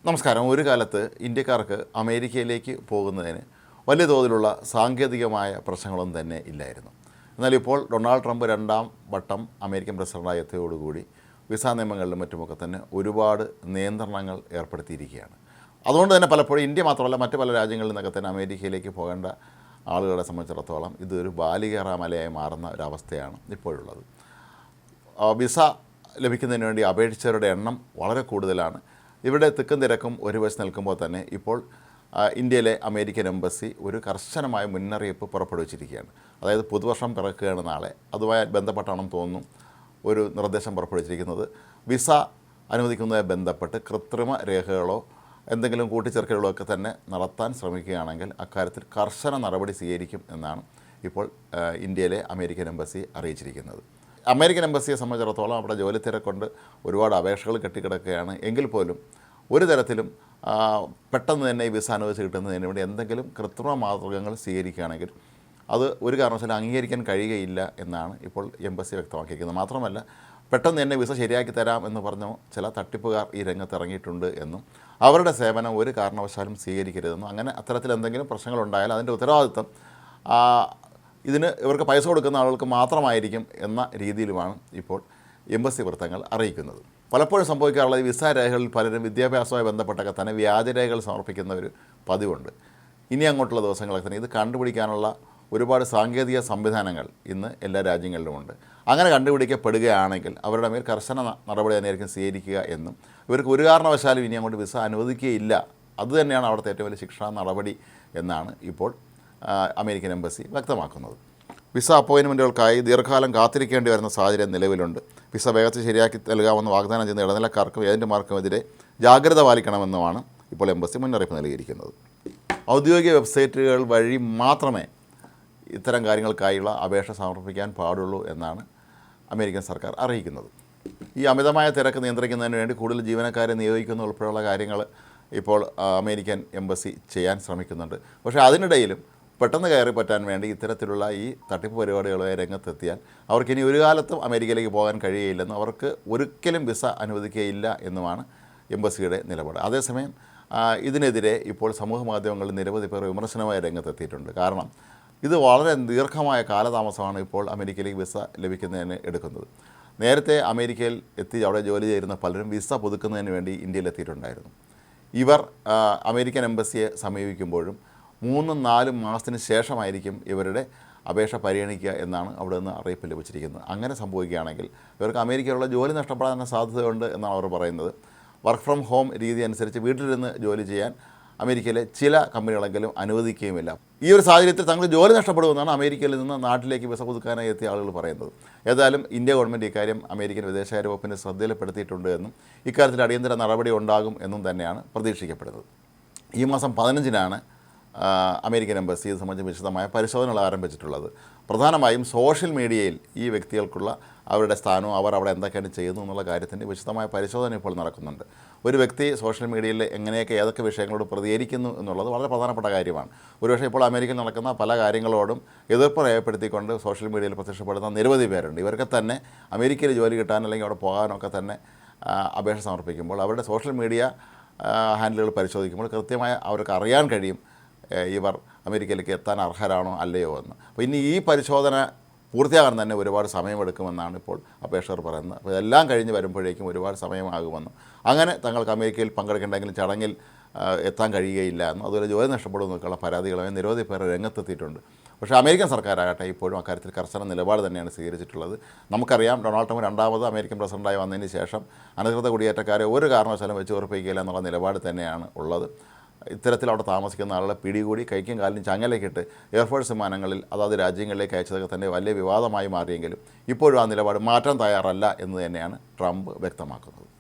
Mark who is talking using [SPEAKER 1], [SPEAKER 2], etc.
[SPEAKER 1] നമസ്കാരം. ഒരു കാലത്ത് ഇന്ത്യക്കാർക്ക് അമേരിക്കയിലേക്ക് പോകുന്നതിന് വലിയ തോതിലുള്ള സാങ്കേതികമായ പ്രശ്നങ്ങളൊന്നും തന്നെ ഇല്ലായിരുന്നു. എന്നാൽ ഇപ്പോൾ ഡൊണാൾഡ് ട്രംപ് രണ്ടാം വട്ടം അമേരിക്കൻ പ്രസിഡൻ്റായി എത്തിയതോടുകൂടി വിസ നിയമങ്ങളിലും മറ്റുമൊക്കെ തന്നെ ഒരുപാട് നിയന്ത്രണങ്ങൾ ഏർപ്പെടുത്തിയിരിക്കുകയാണ്. അതുകൊണ്ട് തന്നെ പലപ്പോഴും ഇന്ത്യ മാത്രമല്ല മറ്റ് പല രാജ്യങ്ങളിൽ നിന്നൊക്കെ തന്നെ അമേരിക്കയിലേക്ക് പോകേണ്ട ആളുകളെ സംബന്ധിച്ചിടത്തോളം ഇതൊരു ബാലികേറാമലയായി മാറുന്ന ഒരവസ്ഥയാണ് ഇപ്പോഴുള്ളത്. വിസ ലഭിക്കുന്നതിന് വേണ്ടി അപേക്ഷിച്ചവരുടെ എണ്ണം വളരെ കൂടുതലാണ്. ഇവിടെ തിക്കും തിരക്കും ഒരു വശത്ത് നിൽക്കുമ്പോൾ തന്നെ ഇപ്പോൾ ഇന്ത്യയിലെ അമേരിക്കൻ എംബസി ഒരു കർശനമായ മുന്നറിയിപ്പ് പുറപ്പെടുവിച്ചിരിക്കുകയാണ്. അതായത് പുതുവർഷം പിറക്കുകയാണ് നാളെ. അതുമായി ബന്ധപ്പെട്ടാണെന്ന് തോന്നുന്നു ഒരു നിർദ്ദേശം പുറപ്പെടുവിച്ചിരിക്കുന്നത്. വിസ അനുവദിക്കുന്നതുമായി ബന്ധപ്പെട്ട് കൃത്രിമ രേഖകളോ എന്തെങ്കിലും കൂട്ടിച്ചേർക്കലുകളോ ഒക്കെ തന്നെ നടത്താൻ ശ്രമിക്കുകയാണെങ്കിൽ അക്കാര്യത്തിൽ കർശന നടപടി സ്വീകരിക്കും എന്നാണ് ഇപ്പോൾ ഇന്ത്യയിലെ അമേരിക്കൻ എംബസി അറിയിച്ചിരിക്കുന്നത്. അമേരിക്കൻ എംബസിയെ സംബന്ധിച്ചിടത്തോളം അവിടെ ജോലി തിരക്കൊണ്ട് ഒരുപാട് അപേക്ഷകൾ കെട്ടിക്കിടക്കുകയാണ്. എങ്കിൽ പോലും ഒരു തരത്തിലും പെട്ടെന്ന് തന്നെ ഈ വിസ അനുവദിച്ച് കിട്ടുന്നതിന് വേണ്ടി എന്തെങ്കിലും കൃത്രിമ മാർഗങ്ങൾ സ്വീകരിക്കുകയാണെങ്കിൽ അത് ഒരു കാരണവശാലും അംഗീകരിക്കാൻ കഴിയുകയില്ല എന്നാണ് ഇപ്പോൾ എംബസി വ്യക്തമാക്കിയിരിക്കുന്നത്. മാത്രമല്ല പെട്ടെന്ന് തന്നെ വിസ ശരിയാക്കി തരാം എന്ന് പറഞ്ഞു ചില തട്ടിപ്പുകാർ ഈ രംഗത്ത് ഇറങ്ങിയിട്ടുണ്ട് എന്നും അവരുടെ സേവനം ഒരു കാരണവശാലും സ്വീകരിക്കരുതെന്നും അങ്ങനെ അത്തരത്തിൽ എന്തെങ്കിലും പ്രശ്നങ്ങളുണ്ടായാൽ അതിൻ്റെ ഉത്തരവാദിത്വം ഇവർക്ക് പൈസ കൊടുക്കുന്ന ആളുകൾക്ക് മാത്രമായിരിക്കും എന്ന രീതിയിലുമാണ് ഇപ്പോൾ എംബസി വൃത്തങ്ങൾ അറിയിക്കുന്നത്. പലപ്പോഴും സംഭവിക്കാറുള്ളത് വിസ രേഖകളിൽ പലരും വിദ്യാഭ്യാസവുമായി ബന്ധപ്പെട്ടൊക്കെ തന്നെ വ്യാജരേഖകൾ സമർപ്പിക്കുന്ന ഒരു പതിവുണ്ട്. ഇനി അങ്ങോട്ടുള്ള ദിവസങ്ങളൊക്കെ തന്നെ ഇത് കണ്ടുപിടിക്കാനുള്ള ഒരുപാട് സാങ്കേതിക സംവിധാനങ്ങൾ ഇന്ന് എല്ലാ രാജ്യങ്ങളിലുമുണ്ട്. അങ്ങനെ കണ്ടുപിടിക്കപ്പെടുകയാണെങ്കിൽ അവരുടെ മേൽ കർശന നടപടി തന്നെയായിരിക്കും സ്വീകരിക്കുക എന്നും ഇവർക്ക് ഒരു കാരണവശാലും ഇനി അങ്ങോട്ട് വിസ അനുവദിക്കുകയില്ല, അതുതന്നെയാണ് അവിടുത്തെ ഏറ്റവും വലിയ ശിക്ഷാ നടപടി എന്നാണ് ഇപ്പോൾ അമേരിക്കൻ എംബസി വ്യക്തമാക്കുന്നത്. വിസ അപ്പോയിൻമെൻറ്റുകൾക്കായി ദീർഘകാലം കാത്തിരിക്കേണ്ടി വരുന്ന സാഹചര്യം നിലവിലുണ്ട്. വിസ വേഗത്തിൽ ശരിയാക്കി നൽകാമെന്ന് വാഗ്ദാനം ചെയ്യുന്ന ഇടനിലക്കാർക്കും ഏജന്റുമാർക്കുമെതിരെ ജാഗ്രത പാലിക്കണമെന്നുമാണ് ഇപ്പോൾ എംബസി മുന്നറിയിപ്പ് നൽകിയിരിക്കുന്നത്. ഔദ്യോഗിക വെബ്സൈറ്റുകൾ വഴി മാത്രമേ ഇത്തരം കാര്യങ്ങൾക്കായുള്ള അപേക്ഷ സമർപ്പിക്കാൻ പാടുള്ളൂ എന്നാണ് അമേരിക്കൻ സർക്കാർ അറിയിക്കുന്നത്. ഈ അമിതമായ തിരക്ക് നിയന്ത്രിക്കുന്നതിന് വേണ്ടി കൂടുതൽ ജീവനക്കാരെ നിയോഗിക്കുന്ന ഉൾപ്പെടെയുള്ള കാര്യങ്ങൾ ഇപ്പോൾ അമേരിക്കൻ എംബസി ചെയ്യാൻ ശ്രമിക്കുന്നുണ്ട്. പക്ഷേ അതിനിടയിലും പെട്ടെന്ന് കയറി പറ്റാൻ വേണ്ടി ഇത്തരത്തിലുള്ള ഈ തട്ടിപ്പ് പരിപാടികളുമായി രംഗത്തെത്തിയാൽ അവർക്കിനി ഒരു കാലത്തും അമേരിക്കയിലേക്ക് പോകാൻ കഴിയുകയില്ലെന്നും അവർക്ക് ഒരിക്കലും വിസ അനുവദിക്കുകയില്ല എന്നുമാണ് എംബസിയുടെ നിലപാട്. അതേസമയം ഇതിനെതിരെ ഇപ്പോൾ സമൂഹ മാധ്യമങ്ങളിൽ നിരവധി പേർ വിമർശനമായി രംഗത്തെത്തിയിട്ടുണ്ട്. കാരണം ഇത് വളരെ ദീർഘമായ കാലതാമസമാണ് ഇപ്പോൾ അമേരിക്കയിലേക്ക് വിസ ലഭിക്കുന്നതിന് എടുക്കുന്നത്. നേരത്തെ അമേരിക്കയിൽ എത്തി അവിടെ ജോലി ചെയ്യുന്ന പലരും വിസ പുതുക്കുന്നതിന് വേണ്ടി ഇന്ത്യയിലെത്തിയിട്ടുണ്ടായിരുന്നു. ഇവർ അമേരിക്കൻ എംബസിയെ സമീപിക്കുമ്പോഴും 3-4 മാസത്തിന് ശേഷമായിരിക്കും ഇവരുടെ അപേക്ഷ പരിഗണിക്കുക എന്നാണ് അവിടെ നിന്ന് അറിയിപ്പ് ലഭിച്ചിരിക്കുന്നത്. അങ്ങനെ സംഭവിക്കുകയാണെങ്കിൽ ഇവർക്ക് അമേരിക്കയിലുള്ള ജോലി നഷ്ടപ്പെടാൻ സാധ്യതയുണ്ട് എന്നാണ് അവർ പറയുന്നത്. വർക്ക് ഫ്രം ഹോം രീതി അനുസരിച്ച് വീട്ടിലിരുന്ന് ജോലി ചെയ്യാൻ അമേരിക്കയിലെ ചില കമ്പനികളെങ്കിലും അനുവദിക്കുകയുമില്ല. ഈ ഒരു സാഹചര്യത്തിൽ തങ്ങൾ ജോലി നഷ്ടപ്പെടുമെന്നാണ് അമേരിക്കയിൽ നിന്ന് നാട്ടിലേക്ക് വിസ പുതുക്കാനായി എത്തിയ ആളുകൾ പറയുന്നത്. ഏതായാലും ഇന്ത്യ ഗവൺമെൻറ് ഇക്കാര്യം അമേരിക്കൻ വിദേശകാര്യ വകുപ്പിൻ്റെ ശ്രദ്ധയിൽപ്പെടുത്തിയിട്ടുണ്ട് എന്നും ഇക്കാര്യത്തിൽ അടിയന്തര നടപടി ഉണ്ടാകും എന്നും തന്നെയാണ് പ്രതീക്ഷിക്കപ്പെടുന്നത്. ഈ മാസം 15-നാണ് അമേരിക്കൻ എംബസി ഇത് സംബന്ധിച്ച് വിശദമായ പരിശോധനകൾ ആരംഭിച്ചിട്ടുള്ളത്. പ്രധാനമായും സോഷ്യൽ മീഡിയയിൽ ഈ വ്യക്തികൾക്കുള്ള അവരുടെ സ്ഥാനവും അവർ അവിടെ എന്തൊക്കെയാണ് ചെയ്യുന്നു എന്നുള്ള കാര്യത്തിൻ്റെ വിശദമായ പരിശോധന ഇപ്പോൾ നടക്കുന്നുണ്ട്. ഒരു വ്യക്തി സോഷ്യൽ മീഡിയയിൽ എങ്ങനെയൊക്കെ ഏതൊക്കെ വിഷയങ്ങളോട് പ്രതികരിക്കുന്നു എന്നുള്ളത് വളരെ പ്രധാനപ്പെട്ട കാര്യമാണ്. ഒരുപക്ഷെ ഇപ്പോൾ അമേരിക്കയിൽ നടക്കുന്ന പല കാര്യങ്ങളോടും എതിർപ്പ് രേഖപ്പെടുത്തിക്കൊണ്ട് സോഷ്യൽ മീഡിയയിൽ പ്രത്യക്ഷപ്പെടുന്ന നിരവധി പേരുണ്ട്. ഇവർക്ക് തന്നെ അമേരിക്കയിൽ ജോലി കിട്ടാൻ അല്ലെങ്കിൽ അവിടെ പോകാനൊക്കെ തന്നെ അപേക്ഷ സമർപ്പിക്കുമ്പോൾ അവരുടെ സോഷ്യൽ മീഡിയ ഹാൻഡിലുകൾ പരിശോധിക്കുമ്പോൾ കൃത്യമായി അവർക്ക് അറിയാൻ കഴിയും ഇവർ അമേരിക്കയിലേക്ക് എത്താൻ അർഹരാണോ അല്ലയോ എന്ന്. അപ്പോൾ ഇനി ഈ പരിശോധന പൂർത്തിയാകാൻ തന്നെ ഒരുപാട് സമയമെടുക്കുമെന്നാണ് ഇപ്പോൾ അപേക്ഷകർ പറയുന്നത്. അപ്പോൾ ഇതെല്ലാം കഴിഞ്ഞ് വരുമ്പോഴേക്കും ഒരുപാട് സമയമാകുമെന്നും അങ്ങനെ തങ്ങൾക്ക് അമേരിക്കയിൽ പങ്കെടുക്കേണ്ടെങ്കിലും ചടങ്ങിൽ എത്താൻ കഴിയുകയില്ല എന്നും അതുപോലെ ജോലി നഷ്ടപ്പെടുമെന്നൊക്കെയുള്ള പരാതികളുമായി നിരവധി പേർ രംഗത്തെത്തിയിട്ടുണ്ട്. പക്ഷേ അമേരിക്കൻ സർക്കാരാകട്ടെ ഇപ്പോഴും അക്കാര്യത്തിൽ കർശന നിലപാട് തന്നെയാണ് സ്വീകരിച്ചിട്ടുള്ളത്. നമുക്കറിയാം ഡൊണാൾഡ് ട്രംപ് രണ്ടാമത് അമേരിക്കൻ പ്രസിഡൻ്റായി വന്നതിന് ശേഷം അനധികൃത കുടിയേറ്റക്കാരെ ഒരു കാരണവശാലും വെച്ച് ഉറപ്പിക്കുകയില്ല എന്നുള്ള നിലപാട് തന്നെയാണ് ഉള്ളത്. ഇത്തരത്തിൽ അവിടെ താമസിക്കുന്ന ആളുകളെ പിടികൂടി കൈക്കും കാലിനും ചങ്ങലക്കിട്ട് എയർഫോഴ്സ് വിമാനങ്ങളിൽ അതാത് രാജ്യങ്ങളിലേക്ക് അയച്ചതൊക്കെ തന്നെ വലിയ വിവാദമായി മാറിയെങ്കിലും ഇപ്പോഴും ആ നിലപാട് മാറ്റാൻ തയ്യാറല്ല എന്ന് തന്നെയാണ് ട്രംപ് വ്യക്തമാക്കുന്നത്.